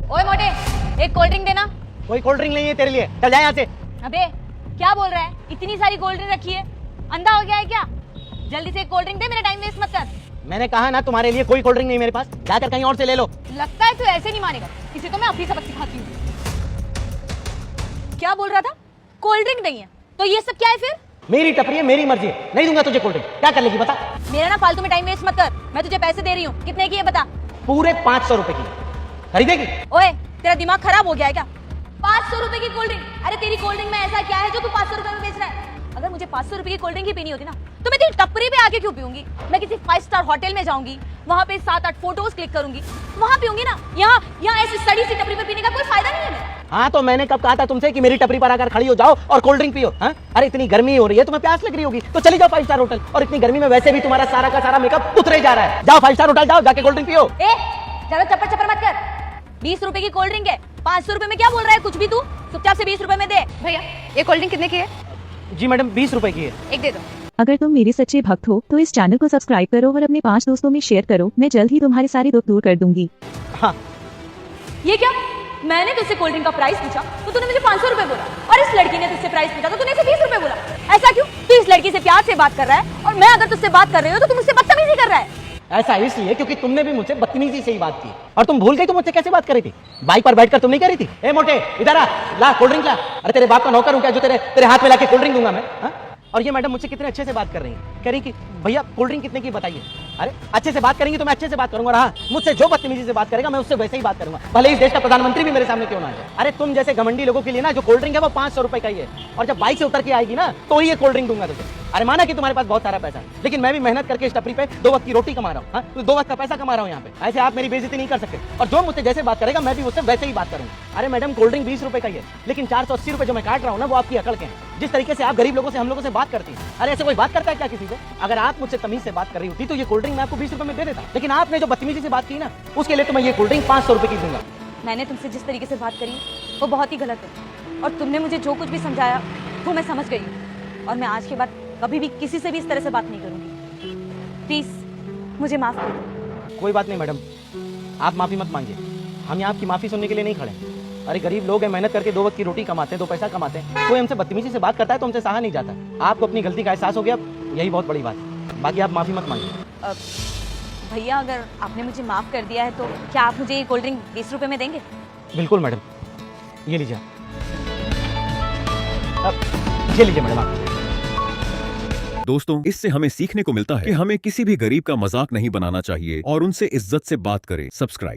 ओए मोटे, एक कोल्ड ड्रिंक देना। कोई कोल्ड ड्रिंक नहीं है तेरे लिए, चल जा यहाँ से। अबे क्या बोल रहा है? इतनी सारी कोल्ड ड्रिंक रखी है, अंधा हो गया है क्या? जल्दी से एक कोल्ड ड्रिंक दे, मेरा टाइम वेस्ट मत कर। मैंने कहा ना तुम्हारे लिए कोई कोल्ड ड्रिंक नहीं मेरे पास, जाकर कहीं और से ले लो। लगता है तू ऐसे नहीं मानेगा, इसे तो मैं अपनी सबक सिखाती हूँ। क्या बोल रहा था? कोल्ड ड्रिंक नहीं है तो ये सब क्या है फिर? मेरी टपरी है, मेरी मर्जी है, नहीं दूंगा तुझे कोल्ड ड्रिंक। क्या कर लेगी बता? मेरा ना फालतू में टाइम वेस्ट मत कर, मैं तुझे पैसे दे रही हूँ। कितने की है बता? पूरे 500 रुपए की खरीदेगी? ओए तेरा दिमाग खराब हो गया है क्या? 500 रुपए की कोल्ड ड्रिंक? अरे तेरी कोल्ड ड्रिंक में ऐसा क्या है जो तू 500 रुपए में बेच रहा है? अगर मुझे 500 रुपए की कोल्ड ड्रिंक ही पीनी होती ना तो मैं तेरी टपरी पे आके क्यों पीऊंगी? मैं किसी 5 स्टार होटल में जाऊंगी, वहां पे 7-8 फोटोज क्लिक करूंगी, वहां पीऊंगी ना। यहाँ ऐसी सड़ी सी टपरी पे पीने का कोई फायदा नहीं है मेरा। हाँ तो मैंने कब कहा था तुमसे कि मेरी टपरी पर आकर खड़ी हो जाओ और कोल्ड ड्रिंक पियो? हाँ अरे इतनी गर्मी हो रही है, तुम्हें प्यास लग रही होगी तो चली जाओ 5 स्टार होटल। और इतनी गर्मी में वैसे भी तुम्हारा सारा का सारा मेकअप उतरे जा रहा है। जाओ 5 स्टार होटल जाओ, जाके कोल्ड ड्रिंक पियो। ए ज्यादा चप्पर चप्पर मत कर। 20 रुपए की कोल्ड ड्रिंक है, 500 रुपए में क्या बोल रहा है कुछ भी तू? चुपचाप से 20 रुपए में दे। भैया ये कोल्ड ड्रिंक कितने की है? जी मैडम 20 रुपए की है। एक दे दो। अगर तुम मेरे सच्चे भक्त हो तो इस चैनल को सब्सक्राइब करो और अपने 5 दोस्तों में शेयर करो। मैं जल्द ही तुम्हारे सारे दुख दूर कर दूंगी। हाँ ये क्या? मैंने तुझसे कोल्ड ड्रिंक का प्राइस पूछा तो तूने मुझे 500 रुपए बोला, और इस लड़की ने तुझसे प्राइस पूछा तो तूने इसे 20 रुपए बोला। ऐसा क्यों? तू इस लड़की से प्यार से बात कर रहा है और मैं अगर तुझसे बात कर रही हूँ तो तू मुझसे बदतमीजी कर रहा है। ऐसा इसलिए क्योंकि तुमने भी मुझसे बदतमीजी से ही बात की। और तुम भूल गई तुम मुझसे कैसे बात कर रही थी? बाइक पर बैठकर तुम नहीं कर रही थी? ए मोटे इधर आ, ला कोल्ड ड्रिंक ला। अरे तेरे बाप का नौकर हूं क्या जो तेरे हाथ में लाके कोल्ड ड्रिंक दूंगा मैं? हाँ? और ये मैडम मुझसे कितने अच्छे से बात कर रही है, कह रही कि भैया कोल्ड ड्रिंक कितने की बताइए। अरे अच्छे से बात करेंगी तो मैं अच्छे से बात करूंगा। और हाँ, मुझसे जो बदतमीजी से बात करेगा मैं उससे वैसे ही बात करूंगा, भले इस देश का प्रधानमंत्री भी मेरे सामने क्यों ना आए। अरे तुम जैसे घमंडी लोगों के लिए ना जो कोल्ड ड्रिंक है वो 500 रुपए का ही है, और जब बाइक से उतर के आएगी ना तो ही ये कोल्ड ड्रिंक दूंगा तुझे। अरे माना कि तुम्हारे पास बहुत सारा पैसा है, लेकिन मैं भी मेहनत करके इस टपरी पे 2 वक्त की रोटी कमा रहा हूँ। हाँ? तो 2 वक्त का पैसा कमा रहा हूँ यहाँ पे। ऐसे आप मेरी बेइज्जती नहीं कर सकते, और जो मुझसे जैसे बात करेगा मैं भी उससे वैसे ही बात करूंगा। अरे मैडम कोल्ड ड्रिंक 20 रुपए का ही है, लेकिन 480 रुपए जो मैं काट रहा हूँ ना वो आपकी अकड़ के हैं। जिस तरीके से आप गरीब लोगों से हम लोगों से बात करती हैं, अरे ऐसे कोई बात करता है क्या किसी से? अगर आप मुझसे तमीज से बात कर रही होती तो ये कोल्ड ड्रिंक मैं आपको 20 रुपए में दे देता, लेकिन आपने जो बदतमीजी से बात की ना उसके लिए तो मैं ये कोल्ड ड्रिंक 500 रुपए की दूंगा। मैंने तुमसे जिस तरीके से बात करी वो बहुत ही गलत है, और तुमने मुझे जो कुछ भी समझाया वो मैं समझ गई हूँ, और मैं आज के बाद कभी भी किसी से भी इस तरह से बात नहीं करूंगी। प्लीज मुझे माफ कर दो। कोई बात नहीं मैडम, आप माफी मत मांगिए, हम यहाँ आपकी माफी सुनने के लिए नहीं खड़े। अरे गरीब लोग हैं, मेहनत करके 2 वक्त की रोटी कमाते हैं, 2 पैसा कमाते हैं, कोई हमसे बदतमीजी से बात करता है तो हमसे सहा नहीं जाता। आपको अपनी गलती का एहसास हो गया, यही बहुत बड़ी बात है। बाकी आप माफी मत मांगिए। भैया अगर आपने मुझे माफ कर दिया है तो क्या आप मुझे ये कोल्ड ड्रिंक 20 रुपए में देंगे? बिल्कुल मैडम, ये लीजिए। ये लीजिए मैडम आप। दोस्तों, इससे हमें सीखने को मिलता है कि हमें किसी भी गरीब का मजाक नहीं बनाना चाहिए और उनसे इज्जत से बात करें। सब्सक्राइब।